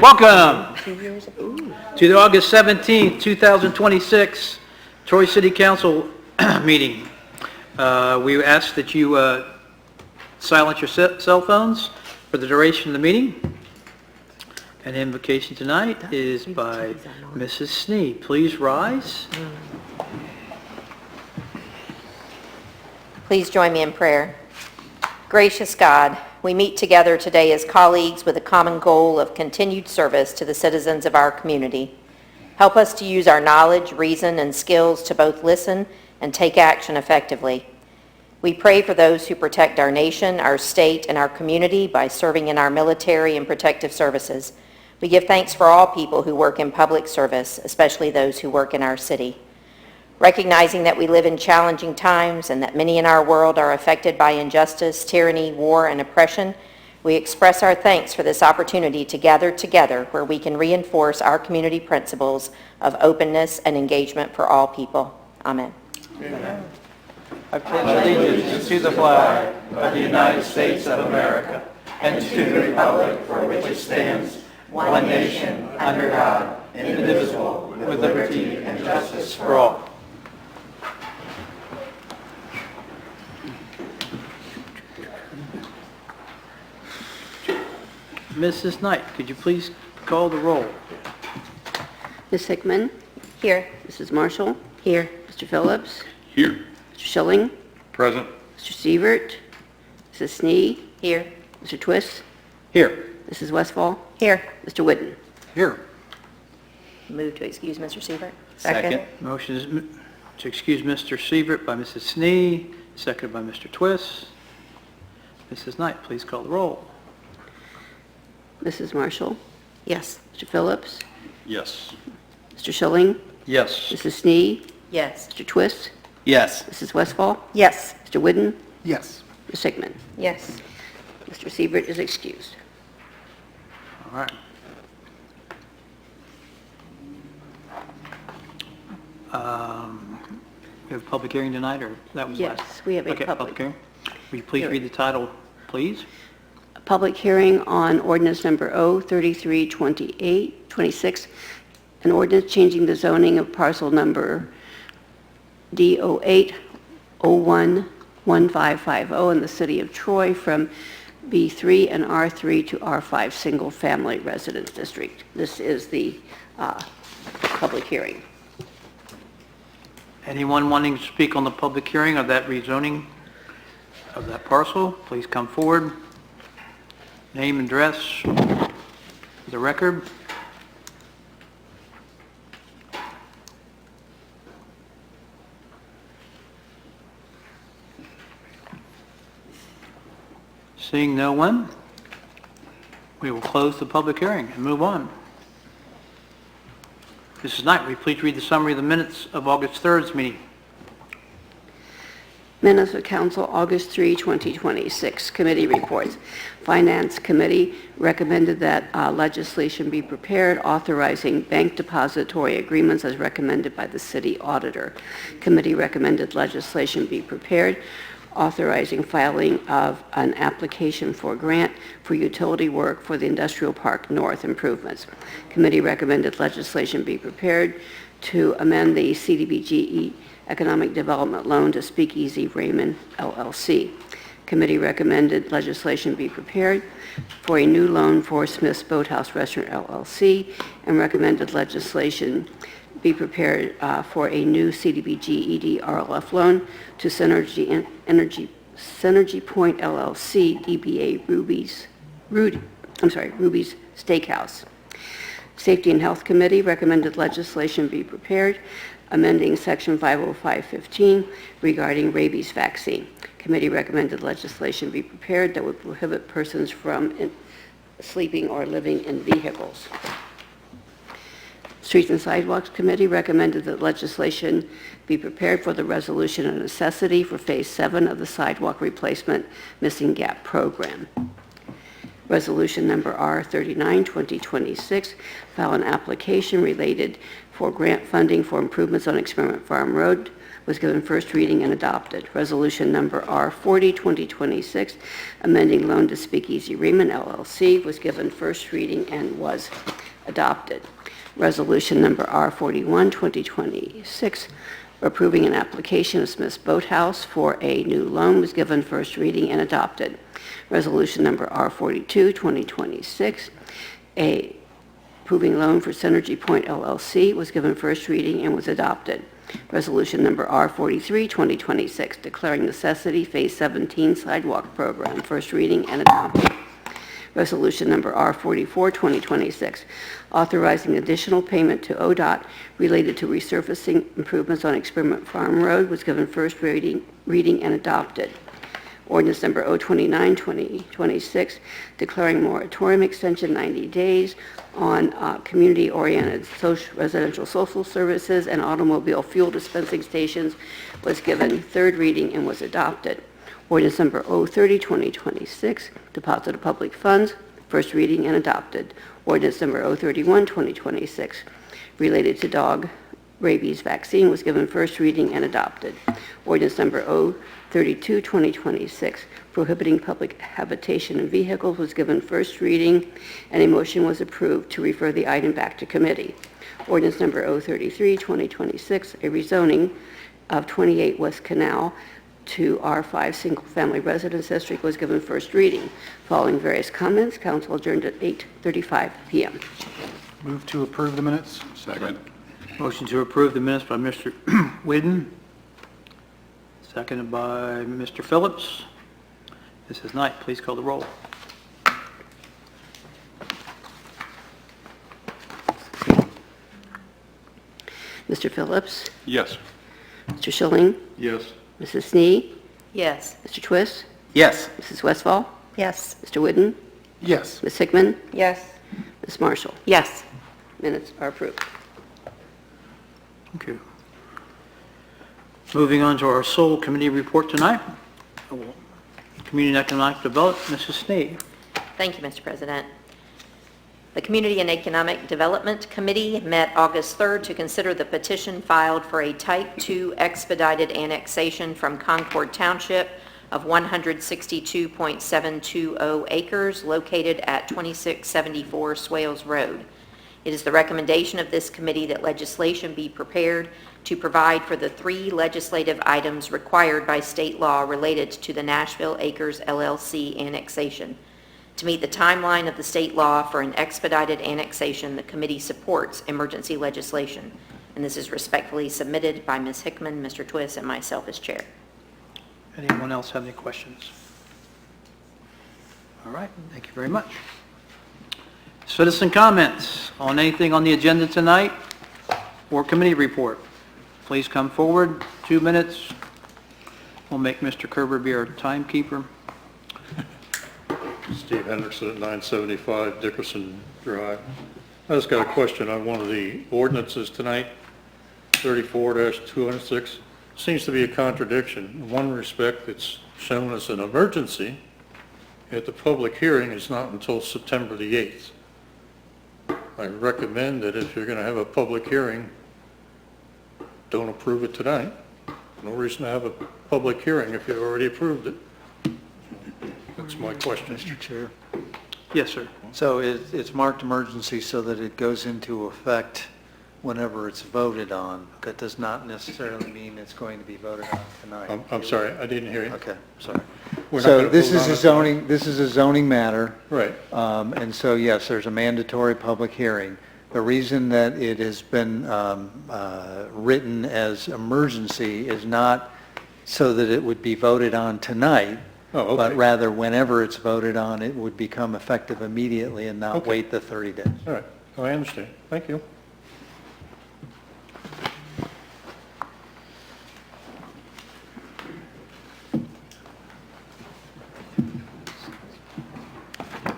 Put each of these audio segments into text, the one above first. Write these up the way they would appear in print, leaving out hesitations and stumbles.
Welcome to the August 17th, 2026 Troy City Council meeting. We ask that you silence your cell phones for the duration of the meeting. An invocation tonight is by Mrs. Snee. Please rise. Please join me in prayer. Gracious God, we meet together today as colleagues with a common goal of continued service to the citizens of our community. Help us to use our knowledge, reason, and skills to both listen and take action effectively. We pray for those who protect our nation, our state, and our community by serving in our military and protective services. We give thanks for all people who work in public service, especially those who work in our city. Recognizing that we live in challenging times and that many in our world are affected by injustice, tyranny, war, and oppression, we express our thanks for this opportunity to gather together where we can reinforce our community principles of openness and engagement for all people. Amen. Amen. I pledge allegiance to the flag of the United States of America and to the republic for which it stands, one nation, under God, indivisible, with liberty and justice for all. Mrs. Knight, could you please call the roll? Ms. Hickman? Here. Mrs. Marshall? Here. Mr. Phillips? Here. Mr. Schilling? Present. Mr. Sievert? Mrs. Snee? Here. Mr. Twist? Here. Mrs. Westfall? Here. Mr. Whitten? Here. Move to excuse Mr. Sievert. Second. Motion is to excuse Mr. Sievert by Mrs. Snee, seconded by Mr. Twist. Mrs. Knight, please call the roll. Mrs. Marshall? Yes. Mr. Phillips? Yes. Mr. Schilling? Yes. Mrs. Snee? Yes. Mr. Twist? Yes. Mrs. Westfall? Yes. Mr. Whitten? Yes. Ms. Hickman? Yes. Mr. Sievert is excused. All right. We have a public hearing tonight, or that was last? Yes, we have a Okay, public hearing. Will you please hearing. read the title, please? A public hearing on ordinance number O3326, an ordinance changing the zoning of parcel number D08011550 in the city of Troy from B3 and R3 to R5 single-family residence district. This is the public hearing. Anyone wanting to speak on the public hearing of that rezoning of that parcel, please come forward. Name and address for the record. Seeing no one, we will close the public hearing and move on. Mrs. Knight, will you please read the summary of the minutes of August 3rd's meeting? Minutes of Council, August 3, 2026. Committee reports. Finance Committee recommended that legislation be prepared authorizing bank depository agreements as recommended by the City Auditor. Committee recommended legislation be prepared authorizing filing of an application for grant for utility work for the Industrial Park North improvements. Committee recommended legislation be prepared to amend the CDBG Economic Development Loan to Speakeasy Raymond LLC. Committee recommended legislation be prepared for a new loan for Smith's Boathouse Restaurant LLC and recommended legislation be prepared for a new CDBG ED-RLF loan to Synergy Point LLC, DBA Ruby's Steakhouse. Safety and Health Committee recommended legislation be prepared amending Section 50515 regarding rabies vaccine. Committee recommended legislation be prepared that would prohibit persons from sleeping or living in vehicles. Streets and Sidewalks Committee recommended that legislation be prepared for the resolution of necessity for Phase 7 of the Sidewalk Replacement Missing Gap Program. Resolution number R39, 2026, file an application related for grant funding for improvements on Experiment Farm Road was given first reading and adopted. Resolution number R40, 2026, amending loan to Speakeasy Riemann LLC, was given first reading and was adopted. Resolution number R41, 2026, approving an application of Smith's Boathouse for a new loan, was given first reading and adopted. Resolution number R42, 2026, approving loan for Synergy Point LLC, was given first reading and was adopted. Resolution number R43, 2026, declaring necessity Phase 17 sidewalk program, first reading and adopted. Resolution number R44, 2026, authorizing additional payment to ODOT related to resurfacing improvements on Experiment Farm Road, was given first reading and adopted. Ordinance number 029, 2026, declaring moratorium extension 90 days on community-oriented residential social services and automobile fuel dispensing stations, was given third reading and was adopted. Ordinance number 030, 2026, deposit of public funds, first reading and adopted. Ordinance number 031, 2026, related to dog rabies vaccine, was given first reading and adopted. Ordinance number 032, 2026, prohibiting public habitation in vehicles, was given first reading, and a motion was approved to refer the item back to committee. Ordinance number 033, 2026, a rezoning of 28 West Canal to R5 Single-Family Residence District, was given first reading. Following various comments, council adjourned at 8:35 p.m. Move to approve the minutes. Second. Motion to approve the minutes by Mr. Whidden, seconded by Mr. Phillips. Mrs. Knight, please call the roll. Mr. Phillips, Yes. Mr. Schilling, Yes. Mrs. Snee, Yes. Mr. Twist, Yes. Mrs. Westfall, Yes. Mr. Whidden, Yes. Ms. Hickman, Yes. Ms. Marshall. Yes. Minutes are approved. Thank you. Moving on to our sole committee report tonight. Community and Economic Development, Mrs. Snee. Thank you, Mr. President. The Community and Economic Development Committee met August 3rd to consider the petition filed for a Type 2 expedited annexation from Concord Township of 162.720 acres located at 2674 Swales Road. It is the recommendation of this committee that legislation be prepared to provide for the 3 legislative items required by state law related to the Nashville Acres LLC annexation. To meet the timeline of the state law for an expedited annexation, the committee supports emergency legislation, and this is respectfully submitted by Ms. Hickman, Mr. Twist, and myself as chair. Anyone else have any questions? All right, thank you very much. Citizen comments on anything on the agenda tonight or committee report. Please come forward, 2 minutes. We'll make Mr. Kerber be our timekeeper. Steve Hendrickson at 975 Dickerson Drive. I just got a question on one of the ordinances tonight, 34-206. Seems to be a contradiction. In one respect, it's shown as an emergency, yet the public hearing is not until September the 8th. I recommend that if you're going to have a public hearing, don't approve it tonight. No reason to have a public hearing if you already approved it. That's my question. Mr. Chair. Yes, sir. So it's marked emergency so that it goes into effect whenever it's voted on. That does not necessarily mean it's going to be voted on tonight. I'm sorry, I didn't hear you. Okay, sorry. We're not So gonna this vote is on a it zoning matter. Right. And so, yes, there's a mandatory public hearing. The reason that it has been written as emergency is not so that it would be voted on tonight, Oh, okay. but rather whenever it's voted on, it would become effective immediately and not Okay. wait the 30 days. All right, oh, I understand. Thank you.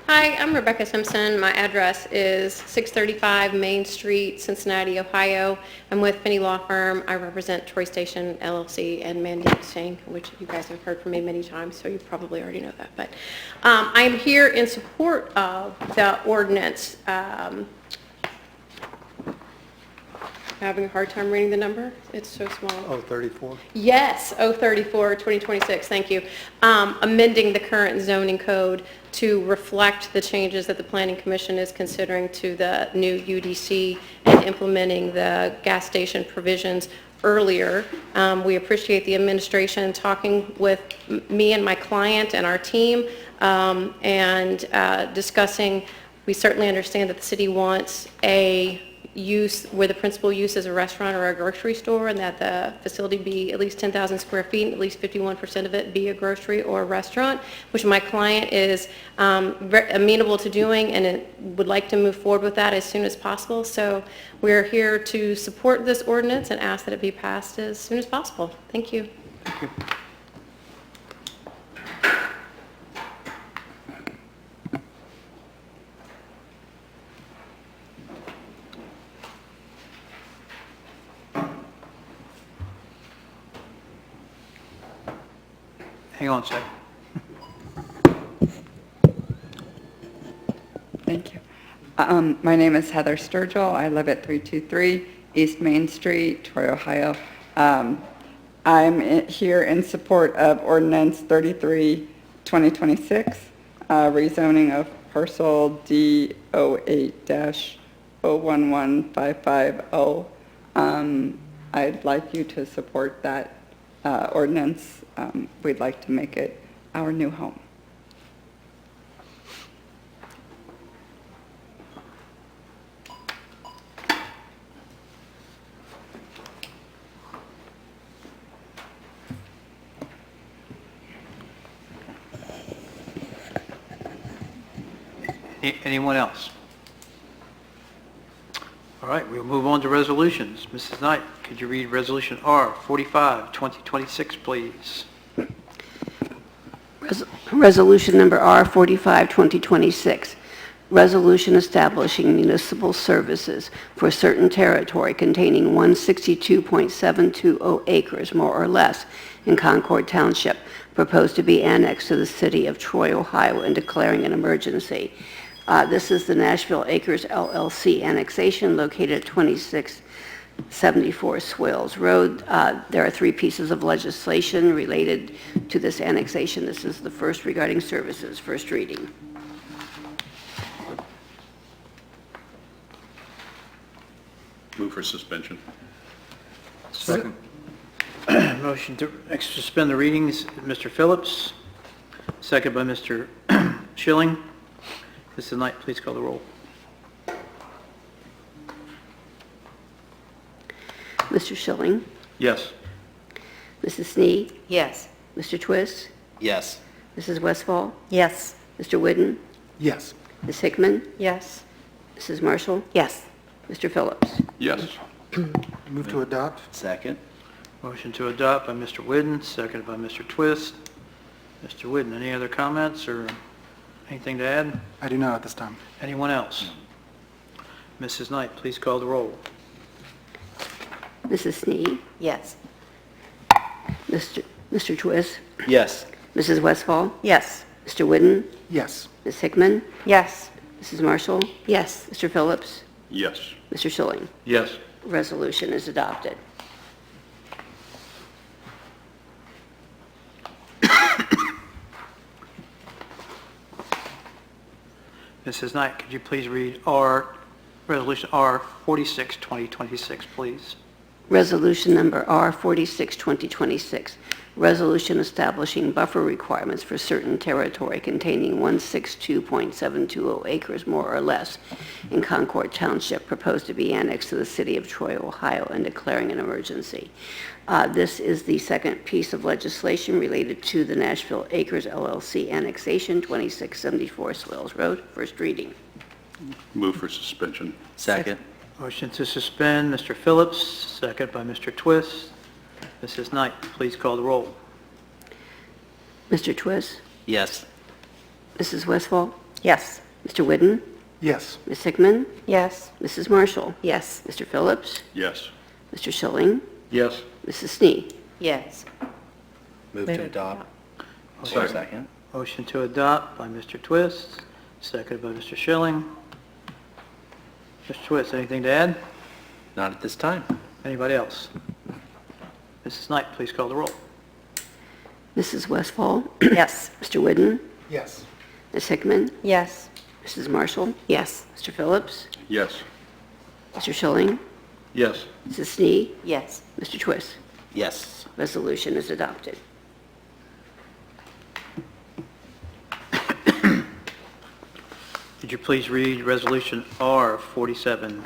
Hi, I'm Rebecca Simpson. My address is 635 Main Street, Cincinnati, Ohio. I'm with Finney Law Firm. I represent Troy Station LLC and Mandy Singh, which you guys have heard from me many times, so you probably already know that. But I am here in support of the ordinance having a hard time reading the number. It's so small. Oh, 34? Yes, 034, 2026, thank you. Amending the current zoning code to reflect the changes that the Planning Commission is considering to the new UDC and implementing the gas station provisions earlier. We appreciate the administration talking with me and my client and our team and discussing. We certainly understand that the city wants a use where the principal use is a restaurant or a grocery store, and that the facility be at least 10,000 square feet and at least 51% of it be a grocery or a restaurant, which my client is amenable to doing and would like to move forward with that as soon as possible. So we're here to support this ordinance and ask that it be passed as soon as possible. Thank you. Hang on a second. Thank you. My name is Heather Sturgill. I live at 323 East Main Street, Troy, Ohio. I'm here in support of Ordinance 33, 2026, rezoning of parcel D08-011550. I'd like you to support that ordinance. We'd like to make it our new home. Anyone else? All right, we'll move on to resolutions. Mrs. Knight, could you read Resolution R 45, 2026, please? Resolution number R 45, 2026. Resolution establishing municipal services for certain territory containing 162.720 acres, more or less, in Concord Township, proposed to be annexed to the city of Troy, Ohio, and declaring an emergency. This is the Nashville Acres LLC annexation located at 2674 Swales Road. There are three pieces of legislation related to this annexation. This is the first regarding services, first reading. Move for suspension. Second. Motion to suspend the readings, Mr. Phillips, second by Mr. Schilling. Mrs. Knight, please call the roll. Mr. Schilling, Yes. Mrs. Snee, Yes. Mr. Twist, Yes. Mrs. Westfall, Yes. Mr. Whidden, Yes. Ms. Hickman, Yes. Mrs. Marshall, Yes. Mr. Phillips. Yes. Move to adopt? Second. Motion to adopt by Mr. Whidden, seconded by Mr. Twist. Mr. Whidden, any other comments or anything to add? I do not at this time. Anyone else? Mrs. Knight, please call the roll. Mrs. Snee, Yes. Mr. Twist, Yes. Mrs. Westfall, Yes. Mr. Whidden, Yes. Ms. Hickman, Yes. Mrs. Marshall, Yes. Mr. Phillips, Yes. Mr. Schilling. Yes. Resolution is adopted. Mrs. Knight, could you please read Resolution R 46, 2026, please? Resolution number R 46, 2026. Resolution establishing buffer requirements for certain territory containing 162.720 acres, more or less, in Concord Township, proposed to be annexed to the city of Troy, Ohio, and declaring an emergency. This is the second piece of legislation related to the Nashville Acres LLC annexation, 2674 Swales Road, first reading. Move for suspension. Second. Motion to suspend, Mr. Phillips, second by Mr. Twist. Mrs. Knight, please call the roll. Mr. Twist, Yes. Mrs. Westfall, Yes. Mr. Whidden, Yes. Ms. Hickman, Yes. Mrs. Marshall, Yes. Mr. Phillips, Yes. Mr. Schilling, Yes. Mrs. Snee. Yes. Move to adopt. Second. Motion to adopt by Mr. Twist, seconded by Mr. Schilling. Mr. Twist, anything to add? Not at this time. Anybody else? Mrs. Knight, please call the roll. Mrs. Westfall? Yes. Mr. Whidden? Yes. Ms. Hickman? Yes. Mrs. Marshall? Yes. Mr. Phillips? Yes. Mr. Schilling? Yes. Mrs. Snee? Yes. Mr. Twist? Yes. Resolution is adopted. Could you please read Resolution R 47,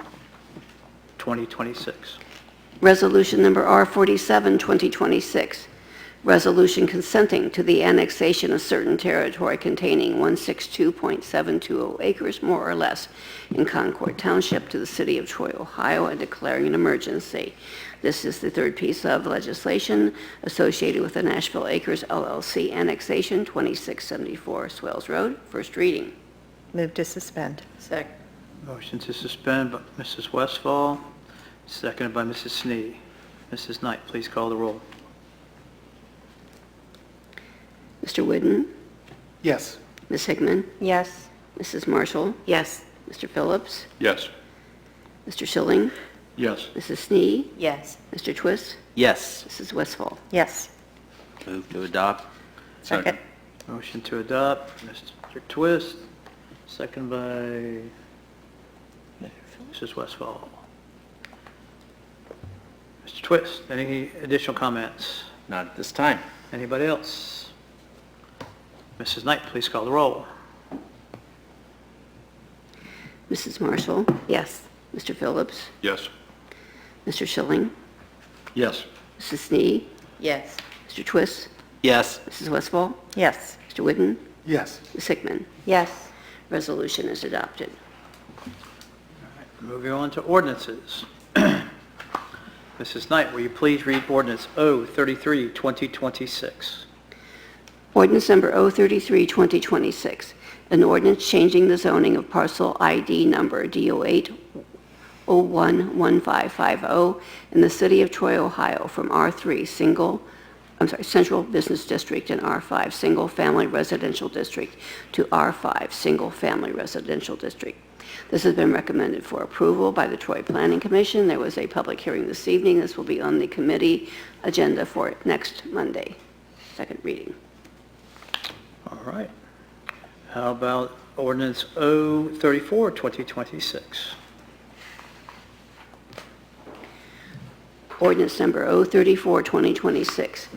2026? Resolution number R47, 2026, resolution consenting to the annexation of certain territory containing 162.720 acres, more or less, in Concord Township to the city of Troy, Ohio, and declaring an emergency. This is the third piece of legislation associated with the Nashville Acres LLC annexation, 2674 Swales Road, first reading. Move to suspend. Second. Motion to suspend by Mrs. Westfall, seconded by Mrs. Snee. Mrs. Knight, please call the roll. Mr. Whidden? Yes. Ms. Hickman? Yes. Mrs. Marshall? Yes. Mr. Phillips? Yes. Mr. Schilling? Yes. Mrs. Snee? Yes. Mr. Twist? Yes. Mrs. Westfall? Yes. Move to adopt. Second. Motion to adopt, Mr. Twist, seconded by Mrs. Westfall. Mr. Twist, any additional comments? Not at this time. Anybody else? Mrs. Knight, please call the roll. Mrs. Marshall? Yes. Mr. Phillips? Yes. Mr. Schilling? Yes. Mrs. Snee? Yes. Mr. Twist? Yes. Mrs. Westfall? Yes. Mr. Whidden? Yes. Ms. Hickman? Yes. Resolution is adopted. Moving on to ordinances. Mrs. Knight, will you please read ordinance O33, 2026? Ordinance number 033, 2026, an ordinance changing the zoning of parcel ID number D08011550 in the city of Troy, Ohio from R3 Central Business District and R5 Single Family Residential District to R5 Single Family Residential District. This has been recommended for approval by the Troy Planning Commission. There was a public hearing this evening. This will be on the committee agenda for next Monday. Second reading. All right. How about ordinance O34, 2026? Ordinance number 034, 2026,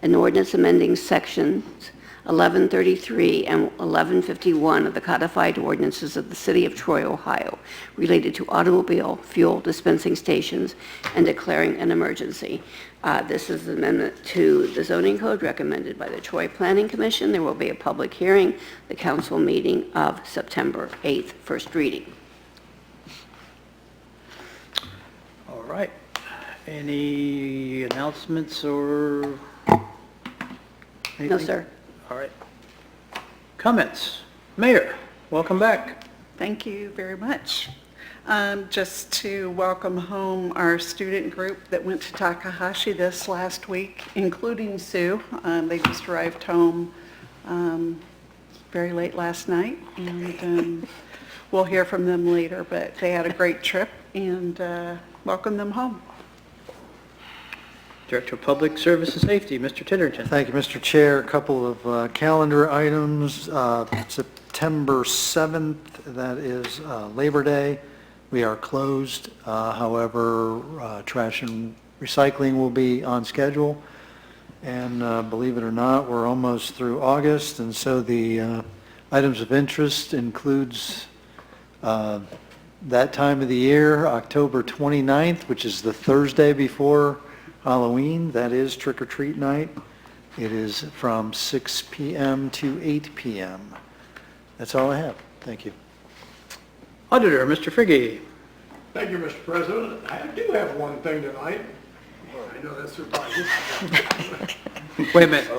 an ordinance amending sections 1133 and 1151 of the codified ordinances of the city of Troy, Ohio, related to automobile fuel dispensing stations and declaring an emergency. This is an amendment to the zoning code recommended by the Troy Planning Commission. There will be a public hearing, the council meeting of September 8th, first reading. All right. Any announcements or anything? No, sir. All right. Comments? Mayor, welcome back. Thank you very much. Just to welcome home our student group that went to Takahashi this last week, including Sue. They just arrived home very late last night, and we'll hear from them later, but they had a great trip, and welcome them home. Director of Public Service and Safety, Mr. Titterton. Thank you, Mr. Chair. A couple of calendar items. September 7th, that is Labor Day. We are closed. However, trash and recycling will be on schedule. And believe it or not, we're almost through August, and so the items of interest includes that time of the year, October 29th, which is the Thursday before Halloween. That is trick-or-treat night. It is from 6 p.m. to 8 p.m. That's all I have. Thank you. Auditor, Mr. Frigge. Thank you, Mr. President. I do have one thing tonight. I know that's surprising. Wait a minute.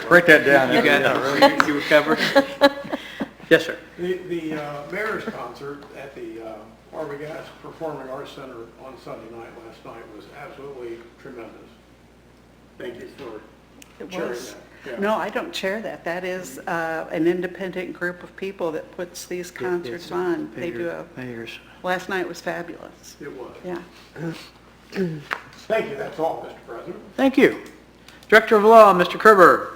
Break that down. You got it. You recovered? Yes, sir. The mayor's concert at the Arbogast Performing Arts Center on Sunday night last night was absolutely tremendous. Thank you for sharing that. No, I don't chair that. That is an independent group of people that puts these concerts It's on. They do Mayor's. last night was fabulous. It was. Yeah. Thank you, that's all, Mr. President. Thank you. Director of Law, Mr. Kerber.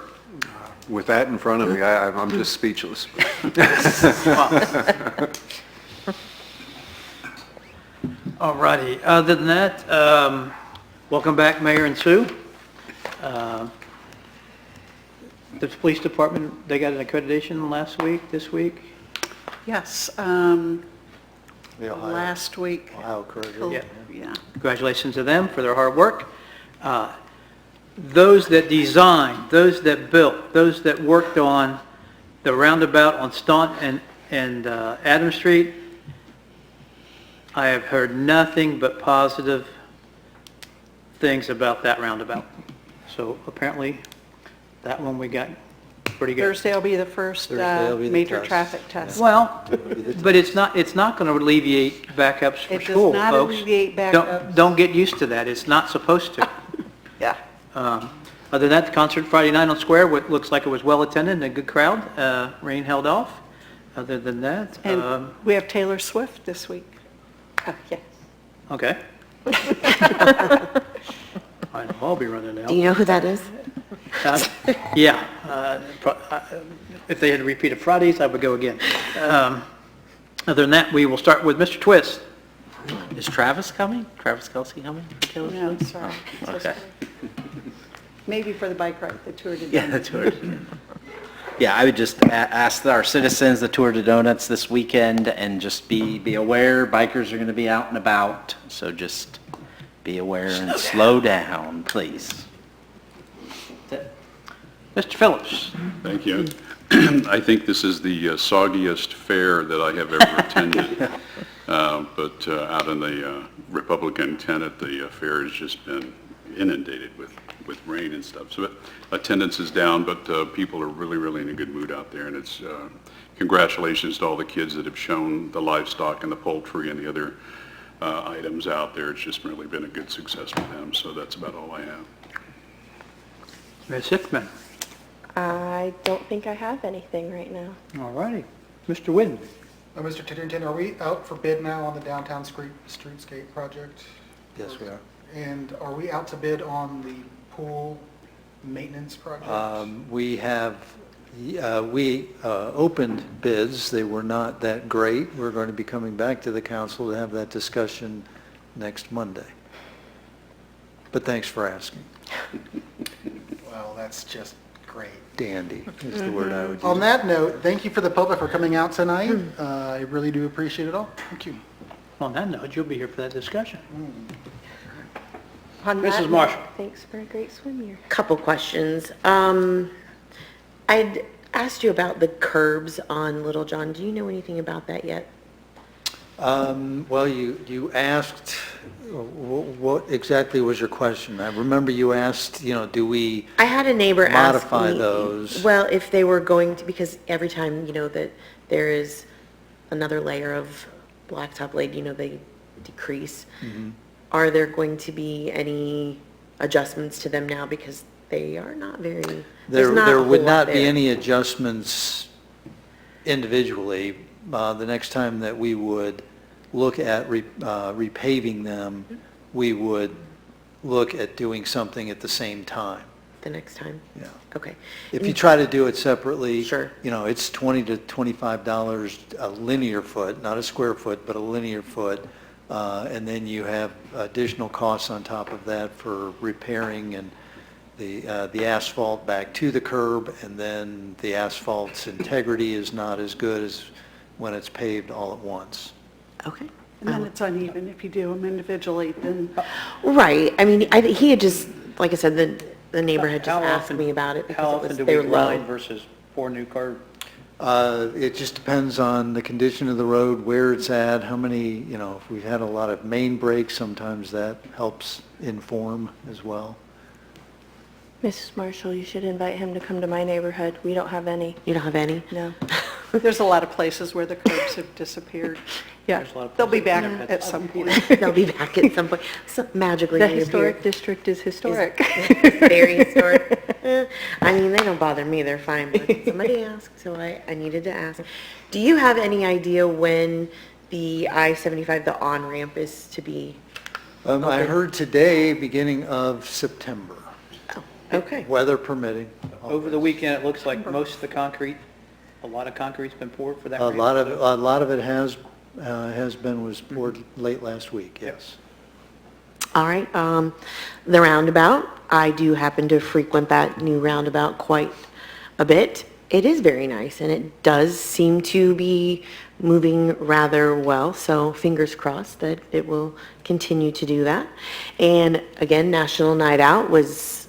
With that in front of me, I'm just speechless. All righty. Other than that, welcome back, Mayor and Sue. The police department, they got an accreditation this week? Yes, The Ohio- last week. Ohio Courier. Yeah. Yeah. Congratulations to them for their hard work. Those that designed, those that built, those that worked on the roundabout on Staunton and Adam Street, I have heard nothing but positive things about that roundabout. So apparently, that one we got pretty good. Thursday will be the first Thursday will be the major test. traffic test. Well, but it's not going to alleviate backups for It does school, not folks. alleviate Don't- backups. Don't get used to that. It's not supposed to. Yeah. Other than that, the concert Friday night on Square, looks like it was well attended and a good crowd. Rain held off. Other than that, And we have Taylor Swift this week. Yes. okay. I know I'll be running out. Do you know who that is? Yeah. If they had repeated Fridays, I would go again. Other than that, we will start with Mr. Twist. Is Travis coming? Travis Kelce coming for Taylor No, Swift? sorry. Okay. Maybe for the bike ride, the Tour de Yeah, the Tour. Yeah, I would just ask our citizens, the Tour de Donuts this weekend, and just be aware, bikers are going to be out and about, so just be aware and slow down, please. Mr. Phillips. Thank you. I think this is the soggiest fair that I have ever attended. But out in the Republican tent, the fair has just been inundated with rain and stuff. So attendance is down, but people are really, really in a good mood out there. And it's congratulations to all the kids that have shown the livestock and the poultry and the other items out there. It's just really been a good success for them. So that's about all I have. Ms. Hickman. I don't think I have anything right now. All righty. Mr. Whidden. Mr. Titterington, are we out for bid now on the downtown streetscape project? Yes, we are. And are we out to bid on the pool maintenance project? We have, we opened bids. They were not that great. We're going to be coming back to the council to have that discussion next Monday. But thanks for asking. Well, that's just great. Dandy is the word I would use. On that note, thank you for the public for coming out tonight. I really do appreciate it all. Thank you. On that note, you'll be here for that discussion. On that Mrs. note, Marshall. Thanks for a great swim year. Couple questions. I'd asked you about the curbs on Little John. Do you know anything about that yet? Well, you asked, what exactly was your question? I remember you asked, do we I had a neighbor ask modify me, those? well, if they were going to, because every time, that there is another layer of blacktop laid, they decrease. Mhm. Are there going to be any adjustments to them now? Because they are not very, there's not a There whole would lot not be there. any adjustments individually. The next time that we would look at repaving them, we would look at doing something at the same time. The next time? Yeah. Okay. If you try to do it separately, Sure. It's $20 to $25 a linear foot, not a square foot, but a linear foot. And then you have additional costs on top of that for repairing and the asphalt back to the curb, and then the asphalt's integrity is not as good as when it's paved all at once. Okay. And then it's uneven. If you do them individually, then Right. I mean, he had just, like I said, the neighbor had just How asked often- me about it How because it often was, do they we were low. grind versus pour new curb? It just depends on the condition of the road, where it's at, how many, if we've had a lot of main breaks, sometimes that helps inform as well. Mrs. Marshall, you should invite him to come to my neighborhood. We don't have any. You don't have any? No. there's a lot of places where the curbs have disappeared. Yeah, There's a lot of they'll be places back that- at some point. They'll be back at some point. So magically The reappear. historic district is historic. It's very historic. I mean, they don't bother me, they're fine, but somebody asked, so I needed to ask. Do you have any idea when the I-75, the on-ramp is to be? I heard today, beginning of September, Okay. weather permitting. Over the weekend, it looks like most of the concrete, a lot of concrete's been poured for that. A ramp, lot of, so- a lot of it was poured late last week, yes. All right, the roundabout, I do happen to frequent that new roundabout quite a bit. It is very nice, and it does seem to be moving rather well, so fingers crossed that it will continue to do that. And again, National Night Out was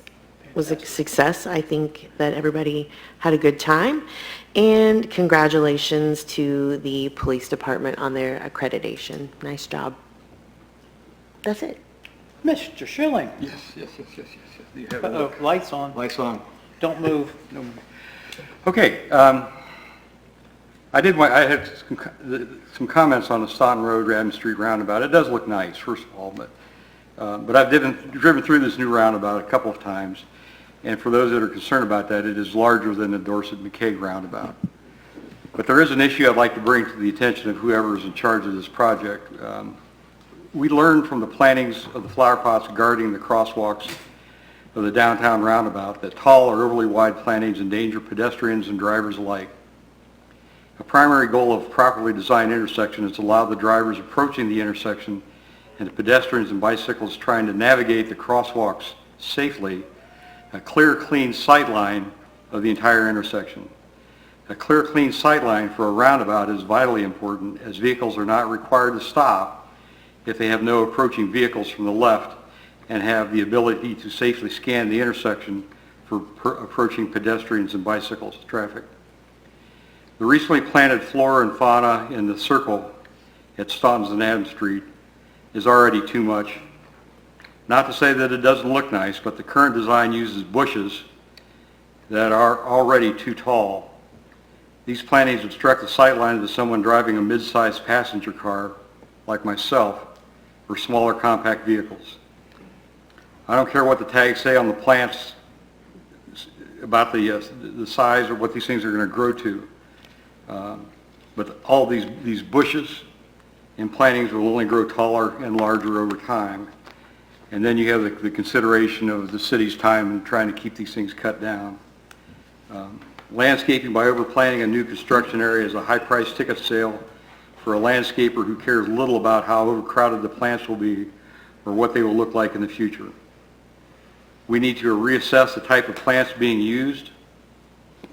a success. I think that everybody had a good time. And congratulations to the police department on their accreditation. Nice job. That's it. Mr. Schilling. Yes. You have Uh-oh, lights on. Lights on. Don't move. Okay, I had some comments on the Staunton Road, Radon Street roundabout. It does look nice, first of all, but I've driven through this new roundabout a couple of times, and for those that are concerned about that, it is larger than the Dorset-McCaig roundabout. But there is an issue I'd like to bring to the attention of whoever is in charge of this project. We learned from the plantings of the flower pots guarding the crosswalks of the downtown roundabout that tall or overly wide plantings endanger pedestrians and drivers alike. A primary goal of a properly designed intersection is to allow the drivers approaching the intersection and the pedestrians and bicyclists trying to navigate the crosswalks safely a clear, clean sight line of the entire intersection. A clear, clean sight line for a roundabout is vitally important, as vehicles are not required to stop if they have no approaching vehicles from the left and have the ability to safely scan the intersection for approaching pedestrians and bicycles traffic. The recently planted flora and fauna in the circle at Staunton and Adams Street is already too much. Not to say that it doesn't look nice, but the current design uses bushes that are already too tall. These plantings obstruct the sight lines of someone driving a mid-sized passenger car, like myself, or smaller compact vehicles. I don't care what the tags say on the plants about the size or what these things are going to grow to. But all these bushes and plantings will only grow taller and larger over time. And then you have the consideration of the city's time in trying to keep these things cut down. Landscaping by overplanting a new construction area is a high-priced ticket sale for a landscaper who cares little about how overcrowded the plants will be or what they will look like in the future. We need to reassess the type of plants being used.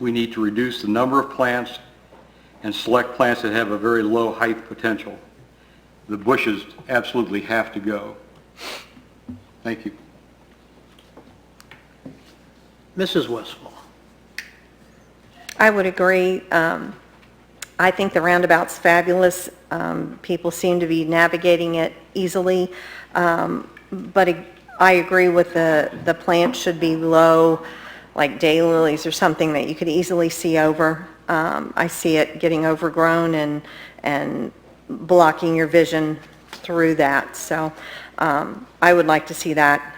We need to reduce the number of plants and select plants that have a very low height potential. The bushes absolutely have to go. Thank you. Mrs. Westphal. I would agree. I think the roundabout's fabulous. People seem to be navigating it easily. But I agree with the plants should be low, like daylilies or something that you could easily see over. I see it getting overgrown and blocking your vision through that. So I would like to see that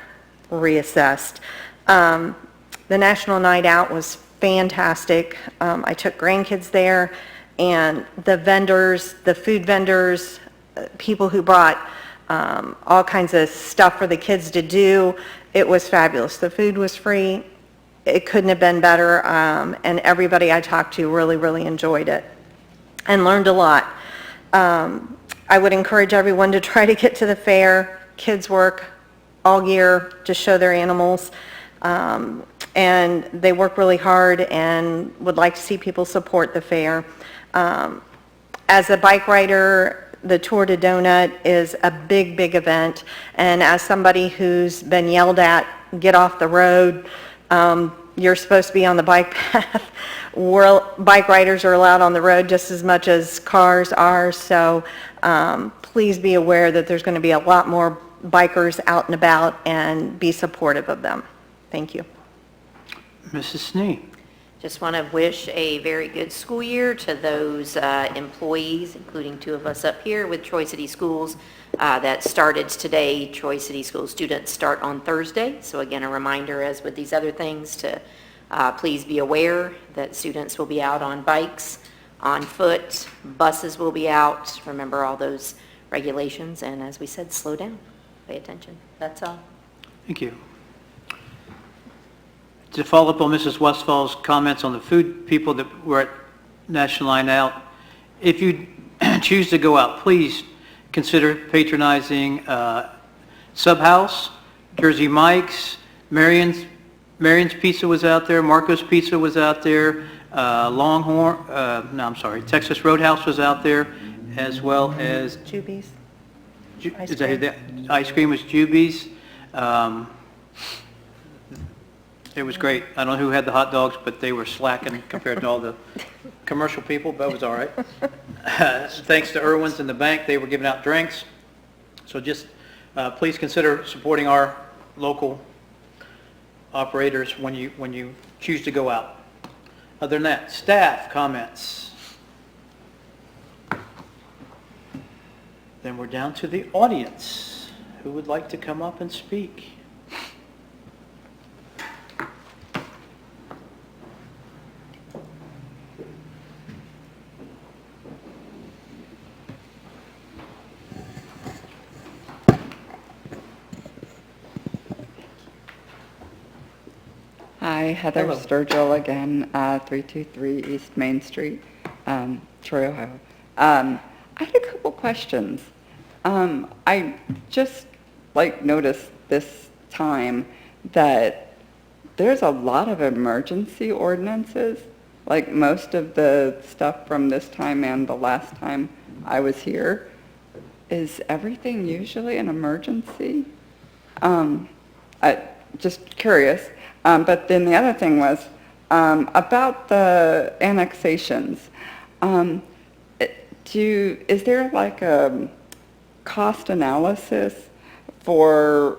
reassessed. The National Night Out was fantastic. I took grandkids there, and the vendors, the food vendors, people who brought all kinds of stuff for the kids to do, it was fabulous. The food was free. It couldn't have been better, and everybody I talked to really enjoyed it and learned a lot. I would encourage everyone to try to get to the fair. Kids work all year to show their animals, and they work really hard and would like to see people support the fair. As a bike rider, the Tour de Donut is a big event, and as somebody who's been yelled at, get off the road, you're supposed to be on the bike path. Bike riders are allowed on the road just as much as cars are, so please be aware that there's going to be a lot more bikers out and about, and be supportive of them. Thank you. Mrs. Snee. Just want to wish a very good school year to those employees, including two of us up here with Troy City Schools, that started today. Troy City School students start on Thursday. So again, a reminder, as with these other things, to please be aware that students will be out on bikes, on foot, buses will be out. Remember all those regulations, and as we said, slow down, pay attention. That's all. Thank you. To follow up on Mrs. Westfall's comments on the food people that were at National Line Out, if you choose to go out, please consider patronizing Sub House, Jersey Mike's, Marion's Pizza was out there, Marco's Pizza was out there, Texas Roadhouse was out there, as well as... Juby's. The ice cream was Juby's. It was great. I don't know who had the hot dogs, but they were slacking compared to all the commercial people, but it was all right. Thanks to Irwin's and the bank, they were giving out drinks. So just please consider supporting our local operators when you choose to go out. Other than that, staff comments. Then we're down to the audience. Who would like to come up and speak? Hi, Heather Hello. Sturgill again, 323 East Main Street, Troy, Ohio. I had a couple questions. I just noticed this time that there's a lot of emergency ordinances, like most of the stuff from this time and the last time I was here. Is everything usually an emergency? Just curious. But then the other thing was about the annexations. Is there like a cost analysis for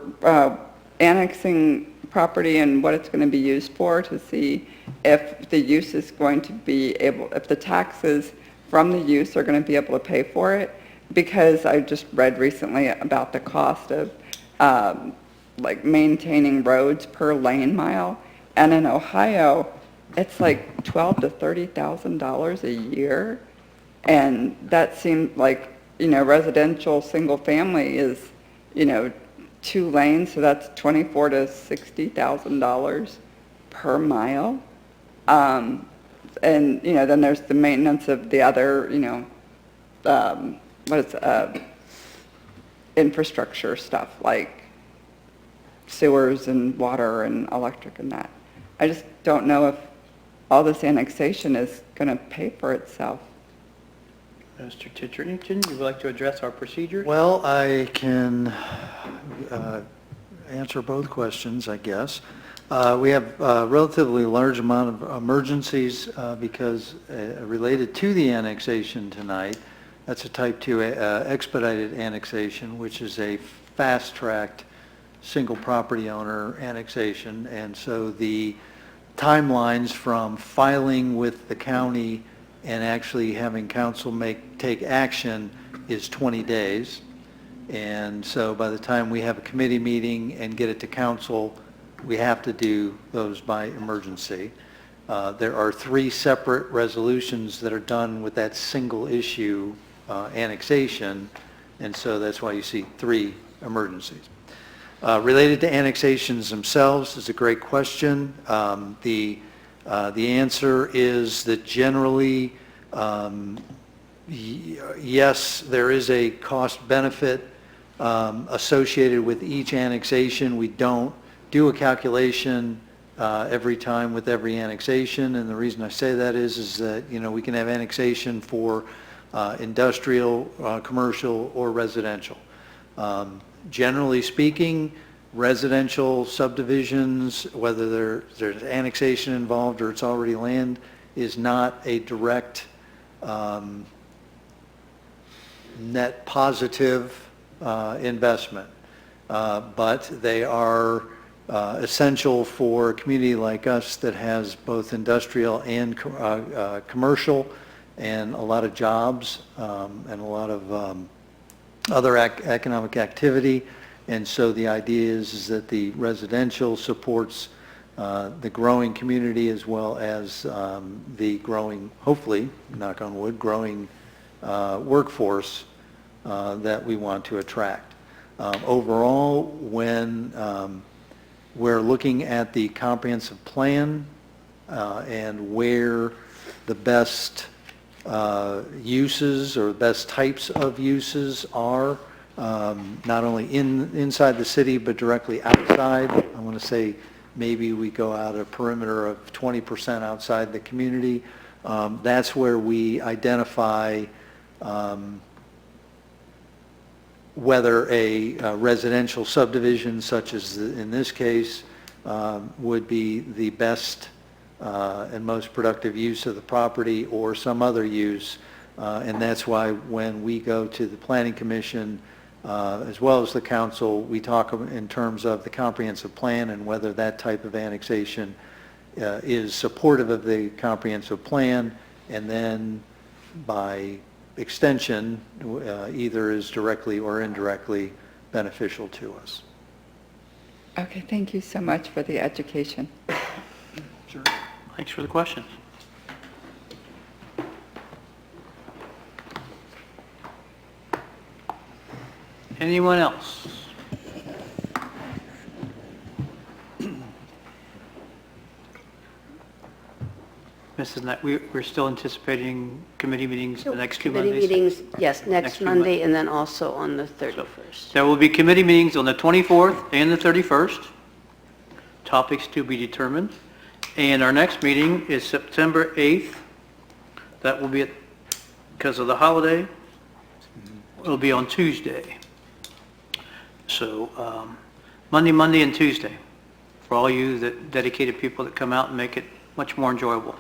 annexing property and what it's going to be used for, to see if the use is going to be able, if the taxes from the use are going to be able to pay for it? Because I just read recently about the cost of maintaining roads per lane mile, and in Ohio it's like $12,000 to $30,000 a year, and that seemed like, residential single family is 2 lanes, so that's $24,000 to $60,000 per mile, and then there's the maintenance of the other infrastructure stuff like sewers and water and electric and that. I just don't know if all this annexation is going to pay for itself. Mr. Titterington, you would like to address our procedure? Well, I can answer both questions, I guess. We have a relatively large amount of emergencies because related to the annexation tonight. That's a type 2 expedited annexation, which is a fast-tracked single property owner annexation, and so the timelines from filing with the county and actually having council take action is 20 days. And so by the time we have a committee meeting and get it to council, we have to do those by emergency. There are 3 separate resolutions that are done with that single issue annexation, and so that's why you see 3 emergencies. Related to annexations themselves is a great question. The answer is that generally, yes, there is a cost benefit associated with each annexation. We don't do a calculation every time with every annexation, and the reason I say that is that we can have annexation for industrial, commercial, or residential. Generally speaking, residential subdivisions, whether there's annexation involved or it's already land, is not a direct net positive investment. But they are essential for a community like us that has both industrial and commercial and a lot of jobs and a lot of other economic activity. And so the idea is that the residential supports the growing community as well as the growing, hopefully, knock on wood, growing workforce that we want to attract. Overall, when we're looking at the comprehensive plan and where the best uses or best types of uses are, not only inside the city but directly outside. I want to say maybe we go out a perimeter of 20% outside the community. That's where we identify whether a residential subdivision, such as in this case, would be the best and most productive use of the property or some other use. And that's why when we go to the Planning Commission, as well as the council, we talk in terms of the comprehensive plan and whether that type of annexation is supportive of the comprehensive plan, and then by extension, either is directly or indirectly beneficial to us. Okay, thank you so much for the education. Sure. Thanks for the questions. Anyone else? Mrs. Knight, we're still anticipating committee meetings the next 2 Mondays? Committee meetings, yes, Next next 2 Monday, and then also on the 31st. There will be committee meetings on the 24th and the 31st. Topics to be determined. And our next meeting is September 8th. That will be, because of the holiday, it'll be on Tuesday. So Monday, and Tuesday, for all you dedicated people that come out and make it much more enjoyable.